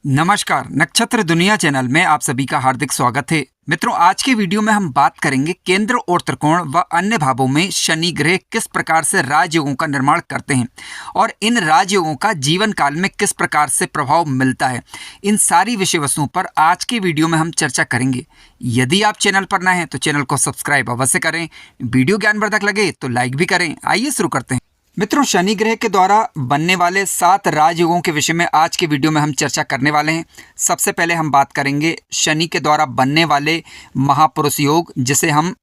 नमस्कार, नक्षत्र दुनिया चैनल में आप सभी का हार्दिक स्वागत है। मित्रों, आज के वीडियो में हम बात करेंगे केंद्र और त्रिकोण व अन्य भावों में शनि ग्रह किस प्रकार से राजयोगों का निर्माण करते हैं और इन राजयोगों का जीवन काल में किस प्रकार से प्रभाव मिलता है। इन सारी विषय वस्तुओं पर आज के वीडियो में हम चर्चा करेंगे। यदि आप चैनल पर नए हैं तो चैनल को सब्सक्राइब अवश्य करें। वीडियो ज्ञानवर्धक लगे तो लाइक भी करें। आइए शुरू करते हैं। मित्रों, शनि ग्रह के द्वारा बनने वाले 7 राजयोगों के विषय में आज के वीडियो में हम चर्चा करने वाले हैं। सबसे पहले हम बात करेंगे शनि के द्वारा बनने वाले महापुरुष योग, जिसे हम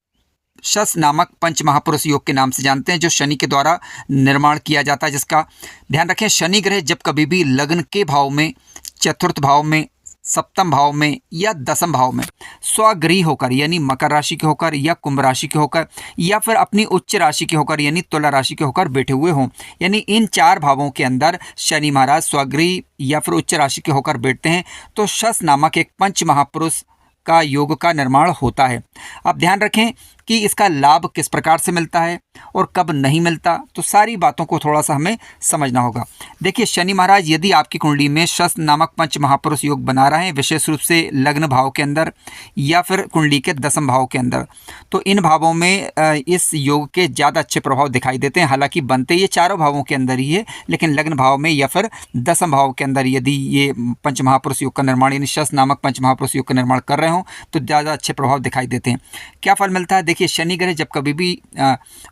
शश नामक पंच महापुरुष योग के नाम से जानते हैं, जो शनि के द्वारा निर्माण किया जाता है। जिसका ध्यान रखें, शनि ग्रह जब कभी भी लग्न के भाव में, चतुर्थ भाव में, सप्तम भाव में या दसम भाव में स्वगृही होकर यानी मकर राशि के होकर या कुंभ राशि के होकर या फिर अपनी उच्च राशि के होकर यानी तुला राशि के होकर बैठे हुए हों, यानी इन 4 भावों के अंदर शनि महाराज स्वगृही या फिर उच्च राशि के होकर बैठते हैं, तो शश नामक एक पंच महापुरुष का योग का निर्माण होता है। अब ध्यान रखें कि इसका लाभ किस प्रकार से मिलता है और कब नहीं मिलता, तो सारी बातों को थोड़ा सा हमें समझना होगा। देखिए, शनि महाराज यदि आपकी कुंडली में शश नामक पंच महापुरुष योग बना रहे हैं, विशेष रूप से लग्न भाव के अंदर या फिर कुंडली के दसम भाव के अंदर, तो इन भावों में इस योग के ज़्यादा अच्छे प्रभाव दिखाई देते हैं। हालांकि बनते ये चारों भावों के अंदर ही है, लेकिन लग्न भाव में या फिर दसम भाव के अंदर यदि ये पंच महापुरुष योग का निर्माण यानी शश नामक पंच महापुरुष योग का निर्माण कर रहे हों तो ज़्यादा अच्छे प्रभाव दिखाई देते हैं। क्या फल मिलता है? देखिए, शनि ग्रह जब कभी भी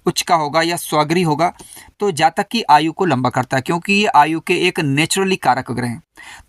उच्च का होगा या स्वगृही होगा तो जातक की आयु को लंबा करता है, क्योंकि ये आयु के एक नेचुरली कारक ग्रह हैं।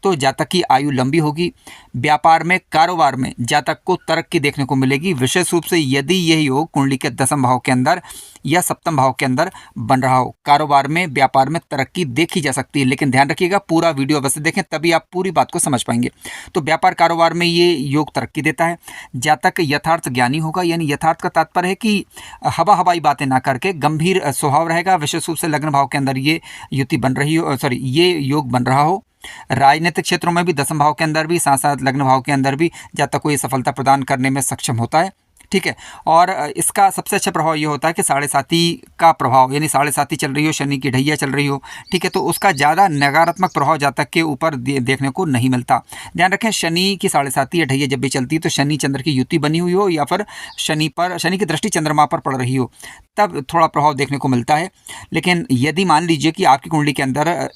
तो जातक की आयु लंबी होगी। व्यापार में, कारोबार में जातक को तरक्की देखने को मिलेगी, विशेष रूप से यदि यह योग कुंडली के दसम भाव के अंदर या सप्तम भाव के अंदर बन रहा हो। कारोबार में, व्यापार में तरक्की देखी जा सकती है, लेकिन ध्यान रखिएगा पूरा वीडियो अवश्य देखें, तभी आप पूरी बात को समझ पाएंगे। तो व्यापार कारोबार में ये योग तरक्की देता है। जातक यथार्थ ज्ञानी होगा, यानी यथार्थ का तात्पर्य है कि हवाई बातें ना करके गंभीर स्वभाव रहेगा। विशेष रूप से लग्न भाव के अंदर ये युति बन रही हो, ये योग बन रहा हो। राजनीतिक क्षेत्रों में भी दसम भाव के अंदर भी, साथ साथ लग्न भाव के अंदर भी जातक को ये सफलता प्रदान करने में सक्षम होता है। ठीक है, और इसका सबसे अच्छा प्रभाव ये होता है कि साढ़े साथी का प्रभाव, यानी साढ़े साथी चल रही हो, शनि की ढैया चल रही हो, ठीक है, तो उसका ज़्यादा नकारात्मक प्रभाव जातक के ऊपर देखने को नहीं मिलता। ध्यान रखें, शनि की साढ़े साथी या ढैया जब भी चलती है तो शनि चंद्र की युति बनी हुई हो या फिर शनि की दृष्टि चंद्रमा पर पड़ रही हो, तब थोड़ा प्रभाव देखने को मिलता है। लेकिन यदि मान लीजिए कि आपकी कुंडली के अंदर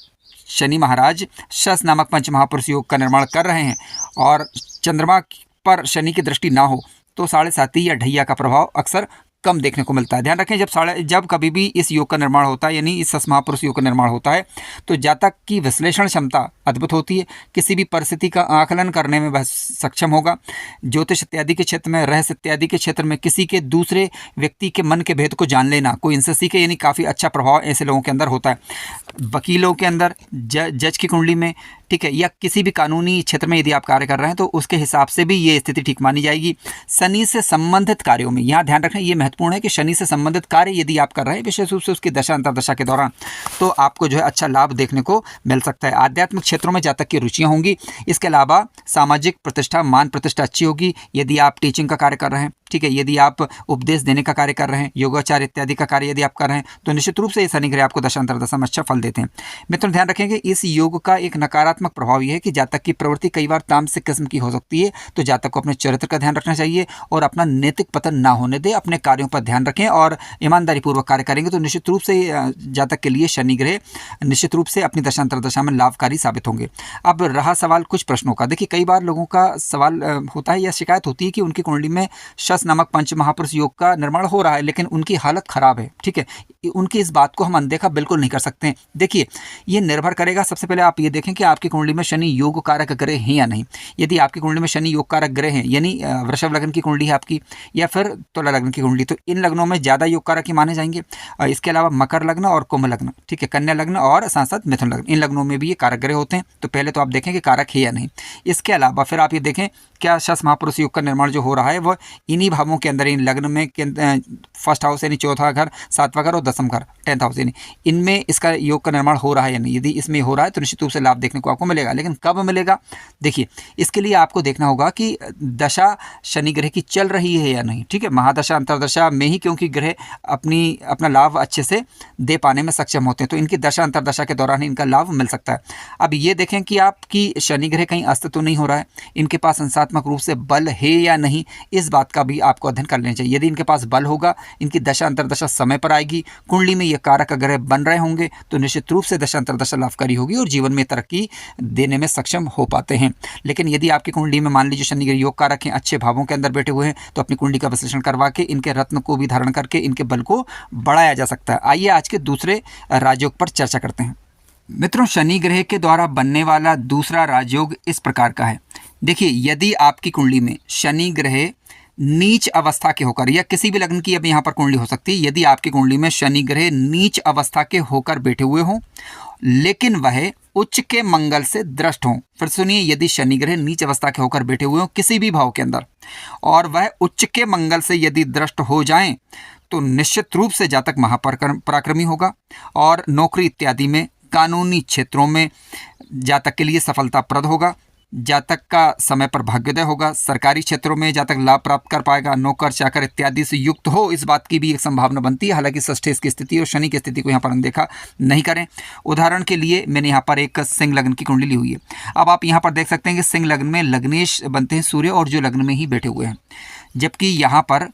शनि महाराज शश नामक पंच महापुरुष योग का निर्माण कर रहे हैं और चंद्रमा पर शनि की दृष्टि ना हो, तो साढ़े साथी या ढैया का प्रभाव अक्सर कम देखने को मिलता है। ध्यान रखें, जब कभी भी इस योग का निर्माण होता है, यानी इस शश महापुरुष योग का निर्माण होता है, तो जातक की विश्लेषण क्षमता अद्भुत होती है। किसी भी परिस्थिति का आकलन करने में वह सक्षम होगा। ज्योतिष इत्यादि के क्षेत्र में, रहस्य इत्यादि के क्षेत्र में किसी के दूसरे व्यक्ति के मन के भेद को जान लेना, कोई इनसे सीखे, यानी काफ़ी अच्छा प्रभाव ऐसे लोगों के अंदर होता है। वकीलों के अंदर, जज की कुंडली में, ठीक है, या किसी भी कानूनी क्षेत्र में यदि आप कार्य कर रहे हैं तो उसके हिसाब से भी ये स्थिति ठीक मानी जाएगी। शनि से संबंधित कार्यों में, यहाँ ध्यान रखना ये महत्वपूर्ण है कि शनि से संबंधित कार्य यदि आप कर रहे हैं विशेष रूप से उसकी दशा अंतर्दशा के दौरान, तो आपको जो है अच्छा लाभ देखने को मिल सकता है। आध्यात्मिक क्षेत्रों में जातक की रुचियाँ होंगी। इसके अलावा सामाजिक प्रतिष्ठा, मान प्रतिष्ठा अच्छी होगी। यदि आप टीचिंग का कार्य कर रहे हैं, ठीक है, यदि आप उपदेश देने का कार्य कर रहे हैं, योगाचार इत्यादि का कार्य यदि आप कर रहे हैं, तो निश्चित रूप से ये शनि ग्रह आपको दशा अंतर्दशा में अच्छा फल देते हैं। मित्रों, ध्यान रखेंगे इस योग का एक नकारात्मक प्रभाव यह है कि जातक की प्रवृत्ति कई बार तामसिक किस्म की हो सकती है, तो जातक को अपने चरित्र का ध्यान रखना चाहिए और अपना नैतिक पतन ना होने दे। अपने कार्यों पर ध्यान रखें और ईमानदारी पूर्वक कार्य करेंगे तो निश्चित रूप से जातक के लिए शनि ग्रह निश्चित रूप से अपनी दशा अंतर्दशा में लाभकारी साबित होंगे। अब रहा सवाल कुछ प्रश्नों का। देखिए, कई बार लोगों का सवाल होता है या शिकायत होती है कि उनकी कुंडली में शश नामक पंच महापुरुष योग का निर्माण हो रहा है, लेकिन उनकी हालत खराब है। ठीक है, उनकी इस बात को हम अनदेखा बिल्कुल नहीं कर सकते। देखिए, ये निर्भर करेगा, सबसे पहले आप ये देखें कि आपकी कुंडली में शनि योग कारक ग्रह हैं या नहीं। यदि आपकी कुंडली में शनि योग कारक ग्रह हैं, यानी वृषभ लग्न की कुंडली है आपकी या फिर तुला लग्न की कुंडली, तो इन लग्नों में ज़्यादा योग कारक ही माने जाएंगे। इसके अलावा मकर लग्न और कुंभ लग्न, ठीक है, कन्या लग्न और साथ साथ मिथुन लग्न, इन लग्नों में भी ये कारक ग्रह होते हैं। तो पहले तो आप देखें कि कारक है या नहीं। इसके अलावा फिर आप ये देखें क्या शश महापुरुष योग का निर्माण जो हो रहा है वह इन्हीं भावों के अंदर, इन लग्न में फर्स्ट हाउस यानी चौथा घर, सातवां घर और दसम घर 10th हाउस यानी इनमें इसका योग का निर्माण हो रहा है या नहीं। यदि इसमें हो रहा है तो निश्चित रूप से लाभ देखने को आपको मिलेगा। लेकिन कब मिलेगा, देखिए इसके लिए आपको देखना होगा कि दशा शनि ग्रह की चल रही है या नहीं। ठीक है, महादशा अंतरदशा में ही क्योंकि ग्रह अपना लाभ अच्छे से दे पाने में सक्षम होते हैं, तो इनकी दशा अंतरदशा के दौरान इनका लाभ मिल सकता है। अब ये देखें कि आपकी शनि ग्रह कहीं अस्त तो नहीं हो रहा है, इनके पास संसात्मक रूप से बल है या नहीं, इस बात का भी आपको अध्ययन कर लेना चाहिए। यदि इनके पास बल होगा, इनकी दशा अंतरदशा समय पर आएगी, कुंडली में ये कारक ग्रह बन रहे होंगे, तो निश्चित रूप से दशा अंतरदशा लाभकारी होगी और जीवन में तरक्की देने में सक्षम हो पाते हैं। लेकिन यदि आपकी कुंडली में मान लीजिए शनि ग्रह योग कारक हैं, अच्छे भावों के अंदर बैठे हुए हैं, तो अपनी कुंडली का विश्लेषण करवा के इनके रत्न को भी धारण करके इनके बल को बढ़ाया जा सकता है। आइए आज के दूसरे राजयोग पर चर्चा करते हैं। मित्रों, शनि ग्रह के द्वारा बनने वाला दूसरा राजयोग इस प्रकार का है। देखिए, यदि आपकी कुंडली में शनि ग्रह नीच अवस्था के होकर, या किसी भी लग्न की अब यहाँ पर कुंडली हो सकती है, यदि आपकी कुंडली में शनि ग्रह नीच अवस्था के होकर बैठे हुए हों लेकिन वह उच्च के मंगल से दृष्ट हों। फिर सुनिए, यदि शनि ग्रह नीच अवस्था के होकर बैठे हुए हों किसी भी भाव के अंदर और वह उच्च के मंगल से यदि दृष्ट हो जाएं, तो निश्चित रूप से जातक महापराक्रमी होगा और नौकरी इत्यादि में, कानूनी क्षेत्रों में जातक के लिए सफलताप्रद होगा। जातक का समय पर भाग्योदय होगा। सरकारी क्षेत्रों में जातक लाभ प्राप्त कर पाएगा। नौकर चाकर इत्यादि से युक्त हो, इस बात की भी एक संभावना बनती है। हालांकि षष्ठेश की स्थिति और शनि की स्थिति को यहाँ पर अनदेखा नहीं करें। उदाहरण के लिए मैंने यहाँ पर एक सिंह लग्न की कुंडली ली हुई है। अब आप यहाँ पर देख सकते हैं कि सिंह लग्न में लग्नेश बनते हैं सूर्य, और जो लग्न में ही बैठे हुए हैं, जबकि यहाँ पर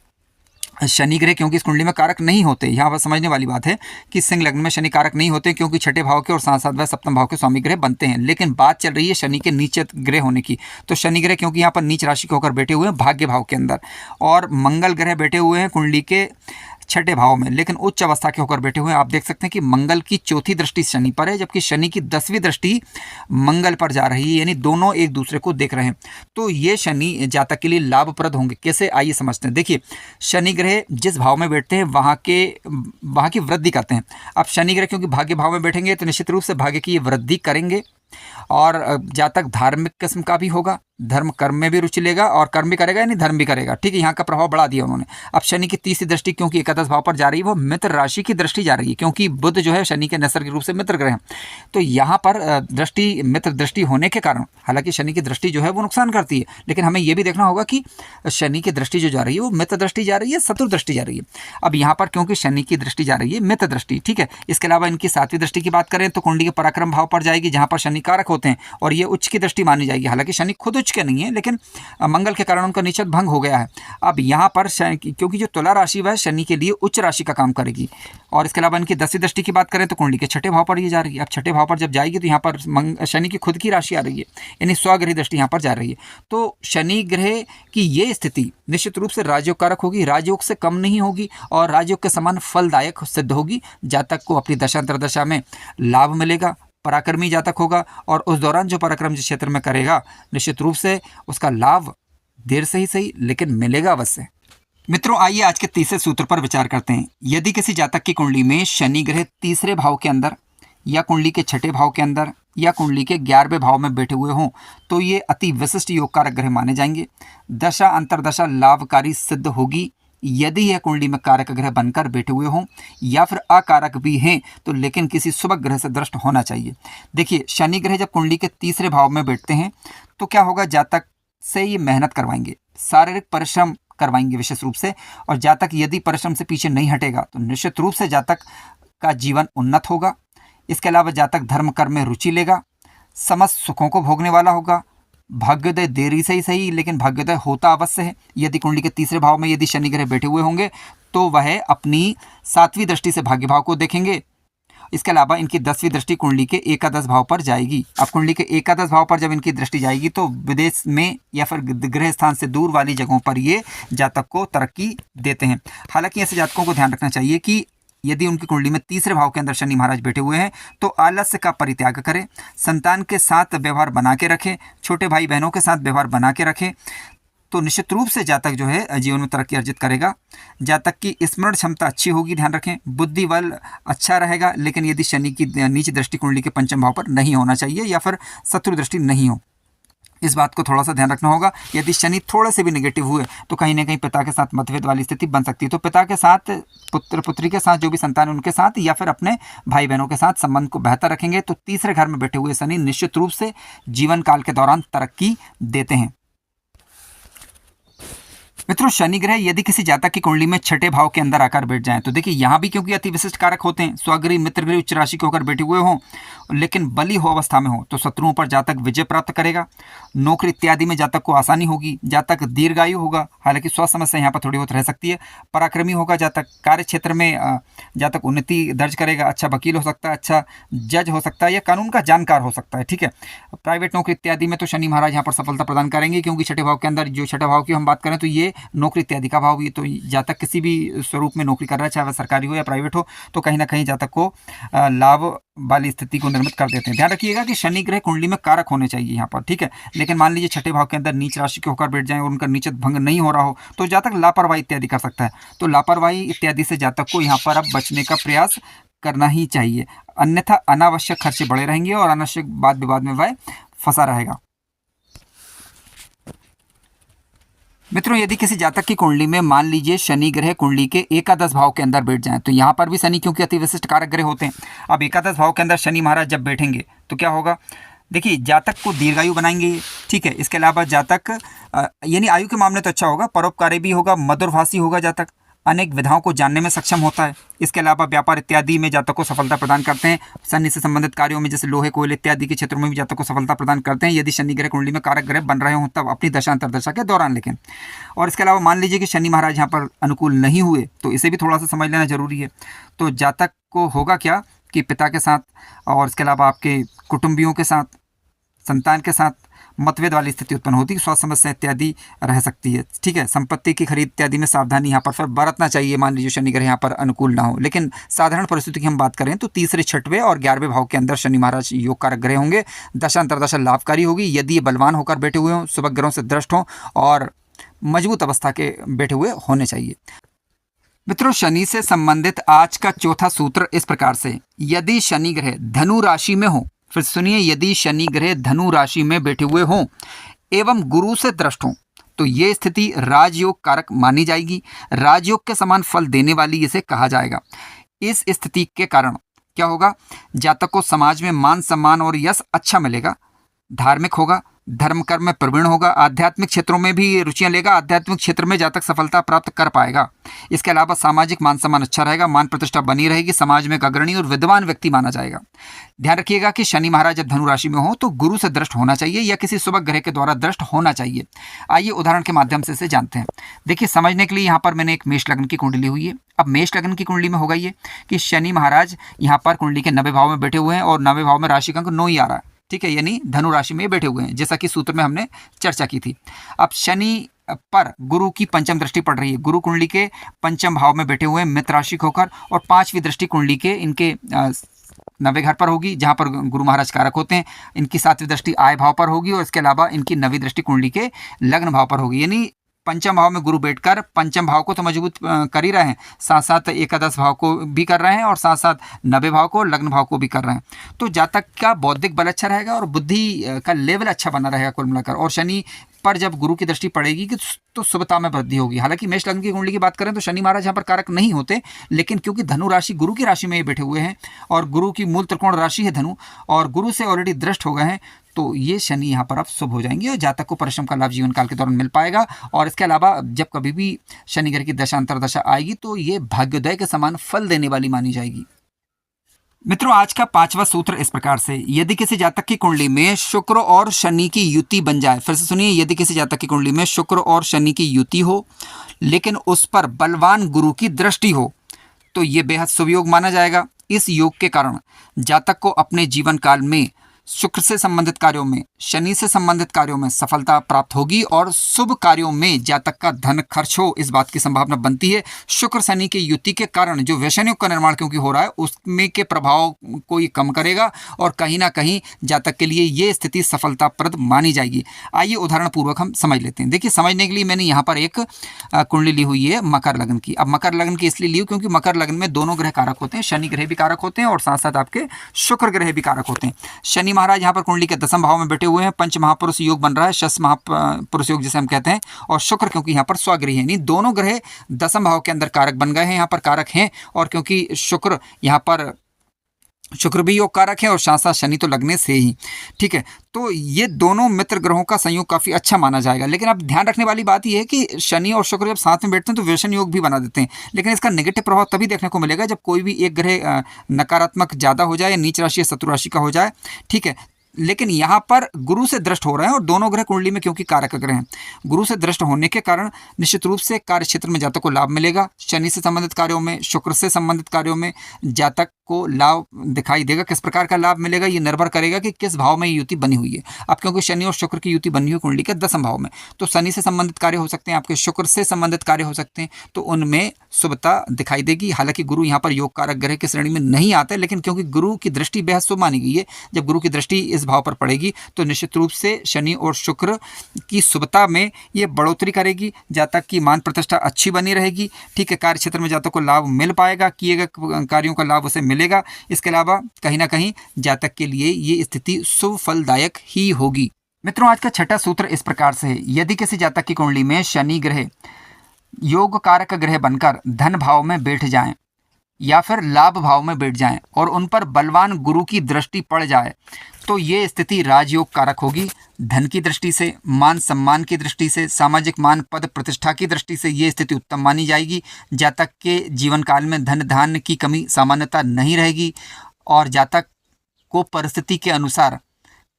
शनि ग्रह क्योंकि इस कुंडली में कारक नहीं होते। यहाँ पर समझने वाली बात है कि सिंह लग्न में शनि कारक नहीं होते, क्योंकि छठे भाव के और साथ साथ वह सप्तम भाव के स्वामी ग्रह बनते हैं। लेकिन बात चल रही है शनि के नीच ग्रह होने की। तो शनि ग्रह क्योंकि यहाँ पर नीच राशि के होकर बैठे हुए हैं भाग्य भाव के अंदर, और मंगल ग्रह बैठे हुए हैं कुंडली के छठे भाव में, लेकिन उच्च अवस्था के होकर बैठे हुए हैं। आप देख सकते हैं कि मंगल की चौथी दृष्टि शनि पर है, जबकि शनि की 10वीं दृष्टि मंगल पर जा रही है, यानी दोनों एक दूसरे को देख रहे हैं। तो ये शनि जातक के लिए लाभप्रद होंगे। कैसे, आइए समझते हैं। देखिए, शनि ग्रह जिस भाव में बैठते हैं वहाँ की वृद्धि करते हैं। अब शनि ग्रह क्योंकि भाग्य भाव में बैठेंगे तो निश्चित रूप से भाग्य की ये वृद्धि करेंगे, और जातक धार्मिक किस्म का भी होगा, धर्म कर्म में भी रुचि लेगा और कर्म भी करेगा यानी धर्म भी करेगा। ठीक है, यहाँ का प्रभाव बढ़ा दिया उन्होंने। अब शनि की तीसरी दृष्टि क्योंकि एकादश भाव पर जा रही है, वो मित्र राशि की दृष्टि जा रही है, क्योंकि बुध जो है शनि के नैसर्गिक रूप से मित्र ग्रह है। तो यहाँ पर दृष्टि मित्र दृष्टि होने के कारण, हालांकि शनि की दृष्टि जो है वो नुकसान करती है, लेकिन हमें ये भी देखना होगा कि शनि की दृष्टि जो जा रही है वो मित्र दृष्टि जा रही है, शत्रु दृष्टि जा रही है। अब यहाँ पर क्योंकि शनि की दृष्टि जा रही है मित्र दृष्टि, ठीक है। इसके अलावा इनकी 7वीं दृष्टि की बात करें तो कुंडली के पराक्रम भाव पर जाएगी, जहाँ पर शनि कारक होते हैं, और ये उच्च की दृष्टि मानी जाएगी। हालांकि शनि खुद उच्च के नहीं है, लेकिन मंगल के कारण उनका नीचत भंग हो गया है। अब यहाँ पर क्योंकि जो तुला राशि वह शनि के लिए उच्च राशि का काम करेगी, और इसके अलावा इनकी 10वीं दृष्टि की बात करें तो कुंडली के छठे भाव पर ये जा रही है। अब छठे भाव पर जब जाएगी तो यहाँ पर शनि की खुद की राशि आ रही है, यानी स्वग्रही दृष्टि यहाँ पर जा रही है। तो शनि ग्रह की ये स्थिति निश्चित रूप से राजयोग कारक होगी, राजयोग से कम नहीं होगी और राजयोग के समान फलदायक सिद्ध होगी। जातक को अपनी दशा अंतरदशा में लाभ मिलेगा, पराक्रमी जातक होगा, और उस दौरान जो पराक्रम जिस क्षेत्र में करेगा निश्चित रूप से उसका लाभ देर से ही सही लेकिन मिलेगा अवश्य। मित्रों, आइए आज के तीसरे सूत्र पर विचार करते हैं। यदि किसी जातक की कुंडली में शनि ग्रह तीसरे भाव के अंदर या कुंडली के छठे भाव के अंदर या कुंडली के 11वें भाव में बैठे हुए हों तो ये अति विशिष्ट योग कारक ग्रह माने जाएंगे। दशा अंतरदशा लाभकारी सिद्ध होगी यदि यह कुंडली में कारक ग्रह बनकर बैठे हुए हों, या फिर अकारक भी हैं तो लेकिन किसी शुभ ग्रह से दृष्ट होना चाहिए। देखिए, शनि ग्रह जब कुंडली के तीसरे भाव में बैठते हैं तो क्या होगा, जातक से ये मेहनत करवाएंगे, शारीरिक परिश्रम करवाएंगे विशेष रूप से, और जातक यदि परिश्रम से पीछे नहीं हटेगा तो निश्चित रूप से जातक का जीवन उन्नत होगा। इसके अलावा जातक धर्म कर्म में रुचि लेगा, समस्त सुखों को भोगने वाला होगा। भाग्योदय देरी से ही सही लेकिन भाग्योदय होता अवश्य है। यदि कुंडली के तीसरे भाव में यदि शनि ग्रह बैठे हुए होंगे तो वह अपनी 7वीं दृष्टि से भाग्य भाव को देखेंगे। इसके अलावा इनकी 10वीं दृष्टि कुंडली के एकादश भाव पर जाएगी। अब कुंडली के एकादश भाव पर जब इनकी दृष्टि जाएगी तो विदेश में या फिर गृह स्थान से दूर वाली जगहों पर ये जातक को तरक्की देते हैं। हालांकि ऐसे जातकों को ध्यान रखना चाहिए कि यदि उनकी कुंडली में तीसरे भाव के अंदर शनि महाराज बैठे हुए हैं तो आलस्य का परित्याग करें, संतान के साथ व्यवहार बना के रखें, छोटे भाई बहनों के साथ व्यवहार बना के रखें, तो निश्चित रूप से जातक जो है जीवन में तरक्की अर्जित करेगा। जातक की स्मरण क्षमता अच्छी होगी, ध्यान रखें, बुद्धि बल अच्छा रहेगा, लेकिन यदि शनि की नीच दृष्टि कुंडली के पंचम भाव पर नहीं होना चाहिए या फिर शत्रु दृष्टि नहीं हो। इस बात को थोड़ा सा ध्यान रखना होगा। यदि शनि थोड़े से भी नेगेटिव हुए तो कहीं ना कहीं पिता के साथ मतभेद वाली स्थिति बन सकती है। तो पिता के साथ, पुत्र पुत्री के साथ, जो भी संतान है उनके साथ, या फिर अपने भाई बहनों के साथ संबंध को बेहतर रखेंगे तो तीसरे घर में बैठे हुए शनि निश्चित रूप से जीवन काल के दौरान तरक्की देते हैं। मित्रों, शनि ग्रह यदि किसी जातक की कुंडली में छठे भाव के अंदर आकर बैठ जाएं तो देखिए यहाँ भी क्योंकि अति विशिष्ट कारक होते हैं, स्वगृह मित्र गृह उच्च राशि के होकर बैठे हुए हों, लेकिन बली हो अवस्था में हो तो शत्रुओं पर जातक विजय प्राप्त करेगा। नौकरी इत्यादि में जातक को आसानी होगी, जातक दीर्घायु होगा, हालांकि स्वास्थ्य समस्या यहाँ पर थोड़ी बहुत रह सकती है। पराक्रमी होगा जातक, कार्य क्षेत्र में जातक उन्नति दर्ज करेगा, अच्छा वकील हो सकता है, अच्छा जज हो सकता है या कानून का जानकार हो सकता है। ठीक है, प्राइवेट नौकरी इत्यादि में तो शनि महाराज यहाँ पर सफलता प्रदान करेंगे, क्योंकि छठे भाव के अंदर, जो छठे भाव की हम बात करें तो ये नौकरी इत्यादि का भाव भी, तो जातक किसी भी स्वरूप में नौकरी कर रहा है, चाहे वह सरकारी हो या प्राइवेट हो, तो कहीं ना कहीं जातक को लाभ वाली स्थिति को निर्मित कर देते हैं। ध्यान रखिएगा कि शनि ग्रह कुंडली में कारक होने चाहिए यहाँ पर। ठीक है, लेकिन मान लीजिए छठे भाव के अंदर नीच राशि के होकर बैठ जाएं और उनका नीचत भंग नहीं हो रहा हो तो जातक लापरवाही इत्यादि कर सकता है। तो लापरवाही इत्यादि से जातक को यहाँ पर अब बचने का प्रयास करना ही चाहिए, अन्यथा अनावश्यक खर्चे बढ़े रहेंगे और अनावश्यक वाद विवाद में वह फंसा रहेगा। मित्रों, यदि किसी जातक की कुंडली में मान लीजिए शनि ग्रह कुंडली के एकादश भाव के अंदर बैठ जाएं तो यहाँ पर भी शनि क्योंकि अति विशिष्ट कारक ग्रह होते हैं, अब एकादश भाव के अंदर शनि महाराज जब बैठेंगे तो क्या होगा, देखिए जातक को दीर्घायु बनाएंगे। ठीक है, इसके अलावा जातक यानी आयु के मामले तो अच्छा होगा, परोपकारी भी होगा, मधुरभाषी होगा जातक, अनेक विधाओं को जानने में सक्षम होता है। इसके अलावा व्यापार इत्यादि में जातक को सफलता प्रदान करते हैं। शनि से संबंधित कार्यों में जैसे लोहे कोयले इत्यादि के क्षेत्रों में भी जातक को सफलता प्रदान करते हैं, यदि शनि ग्रह कुंडली में कारक ग्रह बन रहे हों तब अपनी दशा अंतर्दशा के दौरान। लेकिन और इसके अलावा मान लीजिए कि शनि महाराज यहाँ पर अनुकूल नहीं हुए तो इसे भी थोड़ा सा समझ लेना जरूरी है। तो जातक को होगा क्या कि पिता के साथ और इसके अलावा आपके कुटुंबियों के साथ, संतान के साथ मतभेद वाली स्थिति उत्पन्न होती है, स्वास्थ्य समस्या इत्यादि रह सकती है। ठीक है, संपत्ति की खरीद इत्यादि में सावधानी यहाँ पर फिर बरतना चाहिए, मान लीजिए शनि ग्रह यहाँ पर अनुकूल ना हो। लेकिन साधारण परिस्थिति की हम बात करें तो तीसरे, छठवें और 11वें भाव के अंदर शनि महाराज योग कारक ग्रह होंगे, दशा अंतर्दशा लाभकारी होगी यदि ये बलवान होकर बैठे हुए हों, शुभ ग्रहों से दृष्ट हों और मजबूत अवस्था के बैठे हुए होने चाहिए। मित्रों, शनि से संबंधित आज का चौथा सूत्र इस प्रकार से, यदि शनि ग्रह धनु राशि में हो, फिर सुनिए, यदि शनि ग्रह धनु राशि में बैठे हुए हों एवं गुरु से दृष्ट हों तो ये स्थिति राजयोग कारक मानी जाएगी, राजयोग के समान फल देने वाली इसे कहा जाएगा। इस स्थिति के कारण क्या होगा, जातक को समाज में मान सम्मान और यश अच्छा मिलेगा, धार्मिक होगा, धर्म कर्म में प्रवीण होगा, आध्यात्मिक क्षेत्रों में भी रुचियां लेगा, आध्यात्मिक क्षेत्र में जातक सफलता प्राप्त कर पाएगा। इसके अलावा सामाजिक मान सम्मान अच्छा रहेगा, मान प्रतिष्ठा बनी रहेगी, समाज में एक अग्रणी और विद्वान व्यक्ति माना जाएगा। ध्यान रखिएगा कि शनि महाराज जब धनु राशि में हो तो गुरु से दृष्ट होना चाहिए या किसी शुभ ग्रह के द्वारा दृष्ट होना चाहिए। आइए उदाहरण के माध्यम से इसे जानते हैं। देखिए, समझने के लिए यहाँ पर मैंने एक मेष लग्न की कुंडली हुई है। अब मेष लग्न की कुंडली में होगा ये कि शनि महाराज यहाँ पर कुंडली के 9वें भाव में बैठे हुए हैं और 9वें भाव में राशि का अंक 9 ही आ रहा है। ठीक है, यानी धनु राशि में बैठे हुए हैं, जैसा कि सूत्र में हमने चर्चा की थी। अब शनि पर गुरु की पंचम दृष्टि पड़ रही है, गुरु कुंडली के पंचम भाव में बैठे हुए हैं मित्र राशि होकर, और 5वीं दृष्टि कुंडली के इनके 9वें घर पर होगी जहां पर गुरु महाराज कारक होते हैं। इनकी 7वीं दृष्टि आय भाव पर होगी और इसके अलावा इनकी 9वीं दृष्टि कुंडली के लग्न भाव पर होगी। यानी पंचम भाव में गुरु बैठकर पंचम भाव को तो मजबूत कर ही रहे हैं, साथ साथ एकादश भाव को भी कर रहे हैं और साथ साथ 9वें भाव को, लग्न भाव को भी कर रहे हैं। तो जातक का बौद्धिक बल अच्छा रहेगा और बुद्धि का लेवल अच्छा बना रहेगा कुल मिलाकर। और शनि पर जब गुरु की दृष्टि पड़ेगी कि तो शुभता में वृद्धि होगी। हालांकि मेष लग्न की कुंडली की बात करें तो शनि महाराज यहाँ पर कारक नहीं होते, लेकिन क्योंकि धनु राशि गुरु की राशि में ये बैठे हुए हैं और गुरु की मूल त्रिकोण राशि है धनु और गुरु से ऑलरेडी दृष्ट हो गए हैं, तो ये शनि यहाँ पर अब शुभ हो जाएंगे और जातक को परिश्रम का लाभ जीवन काल के दौरान मिल पाएगा। और इसके अलावा जब कभी भी शनि ग्रह की दशा अंतर्दशा आएगी तो ये भाग्योदय के समान फल देने वाली मानी जाएगी। मित्रों, आज का 5वां सूत्र इस प्रकार से, यदि किसी जातक की कुंडली में शुक्र और शनि की युति बन जाए, फिर से सुनिए, यदि किसी जातक की कुंडली में शुक्र और शनि की युति हो लेकिन उस पर बलवान गुरु की दृष्टि हो तो ये बेहद शुभ योग माना जाएगा। इस योग के कारण जातक को अपने जीवन काल में शुक्र से संबंधित कार्यों में, शनि से संबंधित कार्यों में सफलता प्राप्त होगी और शुभ कार्यों में जातक का धन खर्च हो, इस बात की संभावना बनती है। शुक्र शनि की युति के कारण जो व्यसन योग का निर्माण क्योंकि हो रहा है उसमें के प्रभाव को ये कम करेगा और कहीं ना कहीं जातक के लिए ये स्थिति सफलताप्रद मानी जाएगी। आइए उदाहरण पूर्वक हम समझ लेते हैं। देखिए, समझने के लिए मैंने यहाँ पर एक कुंडली ली हुई है मकर लग्न की। अब मकर लग्न की इसलिए ली क्योंकि मकर लग्न में दोनों ग्रह कारक होते हैं, शनि ग्रह भी कारक होते हैं और साथ साथ आपके शुक्र ग्रह भी कारक होते हैं। शनि महाराज यहाँ पर कुंडली के 10वें भाव में बैठे हुए हैं, पंच महापुरुष योग बन रहा है, शश महापुरुष योग जिसे हम कहते हैं, और शुक्र क्योंकि यहाँ पर स्वगृही है, यानी दोनों ग्रह 10वें भाव के अंदर कारक बन गए हैं, यहाँ पर कारक हैं, और क्योंकि शुक्र यहाँ पर शुक्र भी योग कारक है और साथ साथ शनि तो लगने से ही, ठीक है। तो ये दोनों मित्र ग्रहों का संयोग काफ़ी अच्छा माना जाएगा। लेकिन अब ध्यान रखने वाली बात यह है कि शनि और शुक्र जब साथ में बैठते हैं तो व्यसन योग भी बना देते हैं, लेकिन इसका नेगेटिव प्रभाव तभी देखने को मिलेगा जब कोई भी एक ग्रह नकारात्मक ज़्यादा हो जाए या नीच राशि या शत्रु राशि का हो जाए, ठीक है। लेकिन यहाँ पर गुरु से दृष्ट हो रहे हैं और दोनों ग्रह कुंडली में क्योंकि कारक ग्रह हैं, गुरु से दृष्ट होने के कारण निश्चित रूप से कार्य क्षेत्र में जातक को लाभ मिलेगा। शनि से संबंधित कार्यों में, शुक्र से संबंधित कार्यों में जातक को लाभ दिखाई देगा। किस प्रकार का लाभ मिलेगा ये निर्भर करेगा कि किस भाव में युति बनी हुई है। अब क्योंकि शनि और शुक्र की युति बनी हुई कुंडली के 10वें भाव में, तो शनि से संबंधित कार्य हो सकते हैं, आपके शुक्र से संबंधित कार्य हो सकते हैं, तो उनमें शुभता दिखाई देगी। हालांकि गुरु यहाँ पर योग कारक ग्रह की श्रेणी में नहीं आता है, लेकिन क्योंकि गुरु की दृष्टि बेहद शुभ मानी गई है, जब गुरु की दृष्टि इस भाव पर पड़ेगी तो निश्चित रूप से शनि और शुक्र की शुभता में ये बढ़ोतरी करेगी, जातक की मान प्रतिष्ठा अच्छी बनी रहेगी, ठीक है। कार्य क्षेत्र में जातक को लाभ मिल पाएगा, किए गए कार्यों का लाभ उसे मिलेगा। इसके अलावा कहीं ना कहीं जातक के लिए ये स्थिति शुभ फलदायक ही होगी। मित्रों, आज का छठा सूत्र इस प्रकार से है, यदि किसी जातक की कुंडली में शनि ग्रह योग कारक ग्रह बनकर धन भाव में बैठ जाएं या फिर लाभ भाव में बैठ जाएं और उन पर बलवान गुरु की दृष्टि पड़ जाए, तो ये स्थिति राजयोग कारक होगी। धन की दृष्टि से, मान सम्मान की दृष्टि से, सामाजिक मान पद प्रतिष्ठा की दृष्टि से ये स्थिति उत्तम मानी जाएगी। जातक के जीवन काल में धन धान्य की कमी सामान्यता नहीं रहेगी और जातक को परिस्थिति के अनुसार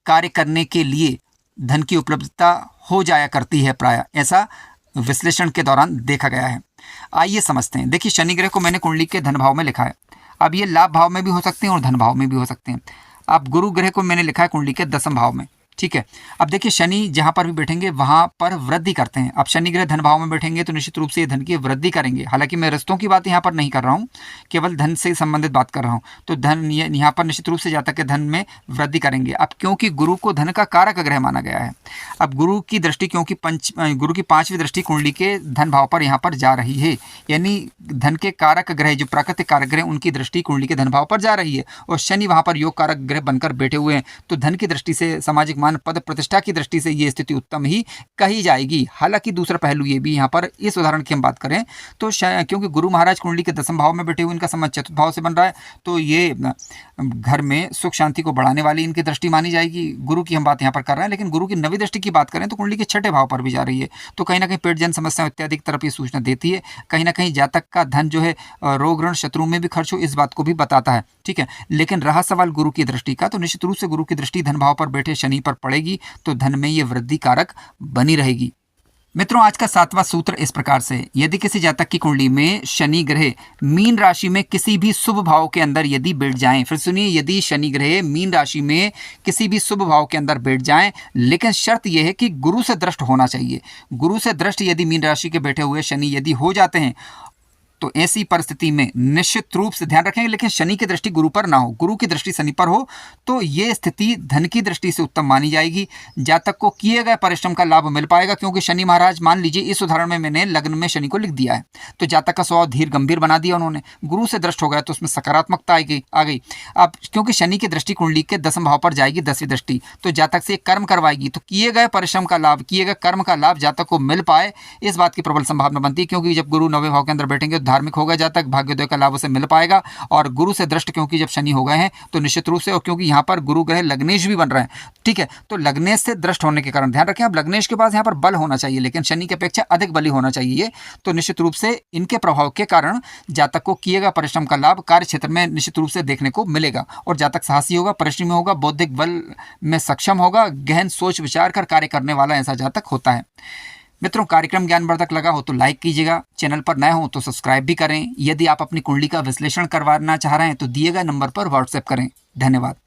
कार्य करने के लिए धन की उपलब्धता हो जाया करती है, प्रायः ऐसा विश्लेषण के दौरान देखा गया है। आइए समझते हैं। देखिए, शनि ग्रह को मैंने कुंडली के धन भाव में लिखा है। अब ये लाभ भाव में भी हो सकते हैं और धन भाव में भी हो सकते हैं। अब गुरु ग्रह को मैंने लिखा है कुंडली के 10वें भाव में, ठीक है। अब देखिए, शनि जहाँ पर भी बैठेंगे वहाँ पर वृद्धि करते हैं। अब शनि ग्रह धन भाव में बैठेंगे तो निश्चित रूप से ये धन की वृद्धि करेंगे। हालांकि मैं रिश्तों की बात यहाँ पर नहीं कर रहा हूँ, केवल धन से संबंधित बात कर रहा हूँ। तो धन यहाँ पर निश्चित रूप से जातक के धन में वृद्धि करेंगे। अब क्योंकि गुरु को धन का कारक ग्रह माना गया है, अब गुरु की दृष्टि क्योंकि गुरु की 5वीं दृष्टि कुंडली के धन भाव पर यहाँ पर जा रही है, यानी धन के कारक ग्रह जो प्राकृतिक कारक ग्रह उनकी दृष्टि कुंडली के धन भाव पर जा रही है और शनि वहाँ पर योग कारक ग्रह बनकर बैठे हुए हैं। तो धन की दृष्टि से, सामाजिक मान पद प्रतिष्ठा की दृष्टि से ये स्थिति उत्तम ही कही जाएगी। हालांकि दूसरा पहलू ये भी, यहाँ पर इस उदाहरण की हम बात करें तो क्योंकि गुरु महाराज कुंडली के 10वें भाव में बैठे हुए, इनका संबंध चतुर्थ भाव से बन रहा है, तो ये घर में सुख शांति को बढ़ाने वाली इनकी दृष्टि मानी जाएगी। गुरु की हम बात यहाँ पर कर रहे हैं, लेकिन गुरु की 9वीं दृष्टि की बात करें तो कुंडली के 6ठे भाव पर भी जा रही है, तो कहीं ना कहीं पेट जन समस्याओं इत्यादि की तरफ ये सूचना देती है। कहीं ना कहीं जातक का धन जो है रोग ऋण शत्रु में भी खर्च हो, इस बात को भी बताता है, ठीक है। लेकिन रहा सवाल गुरु की दृष्टि का, तो निश्चित रूप से गुरु की दृष्टि धन भाव पर बैठे शनि पर पड़ेगी तो धन में ये वृद्धि कारक बनी रहेगी। मित्रों, आज का 7वां सूत्र इस प्रकार से, यदि किसी जातक की कुंडली में शनि ग्रह मीन राशि में किसी भी शुभ भाव के अंदर यदि बैठ जाएं, फिर सुनिए, यदि शनि ग्रह मीन राशि में किसी भी शुभ भाव के अंदर बैठ जाएं, लेकिन शर्त यह है कि गुरु से दृष्ट होना चाहिए। गुरु से दृष्ट यदि मीन राशि के बैठे हुए शनि यदि हो जाते हैं तो ऐसी परिस्थिति में निश्चित रूप से ध्यान रखेंगे, लेकिन शनि की दृष्टि गुरु पर ना हो, गुरु की दृष्टि शनि पर हो, तो ये स्थिति धन की दृष्टि से उत्तम मानी जाएगी। जातक को किए गए परिश्रम का लाभ मिल पाएगा, क्योंकि शनि महाराज, मान लीजिए इस उदाहरण में मैंने लग्न में शनि को लिख दिया है, तो जातक का स्वभाव धीर गंभीर बना दिया उन्होंने, गुरु से दृष्ट हो गया तो उसमें सकारात्मकता आ गई। अब क्योंकि शनि की दृष्टि कुंडली के 10वें भाव पर जाएगी, 10वीं दृष्टि, तो जातक से कर्म करवाएगी, तो किए गए परिश्रम का लाभ, किए गए कर्म का लाभ जातक को मिल पाए, इस बात की प्रबल संभावना बनती है। क्योंकि जब गुरु 9वें भाव के अंदर बैठेंगे तो धार्मिक होगा जातक, भाग्योदय का लाभ उसे मिल पाएगा। और गुरु से दृष्ट क्योंकि जब शनि हो गए हैं तो निश्चित रूप से, और क्योंकि यहाँ पर गुरु ग्रह लग्नेश भी बन रहे हैं, ठीक है, तो लग्नेश से दृष्ट होने के कारण ध्यान रखें, अब लग्नेश के पास यहाँ पर बल होना चाहिए, लेकिन शनि की अपेक्षा अधिक बली होना चाहिए। तो निश्चित रूप से इनके प्रभाव के कारण जातक को किए गए परिश्रम का लाभ कार्य क्षेत्र में निश्चित रूप से देखने को मिलेगा और जातक साहसी होगा, परिश्रमी होगा, बौद्धिक बल में सक्षम होगा, गहन सोच विचार कर कार्य करने वाला ऐसा जातक होता है। मित्रों, कार्यक्रम ज्ञानवर्धक लगा हो तो लाइक कीजिएगा, चैनल पर नए हो तो सब्सक्राइब भी करें। यदि आप अपनी कुंडली का विश्लेषण करवाना चाह रहे हैं तो दिए गए नंबर पर व्हाट्सएप करें। धन्यवाद।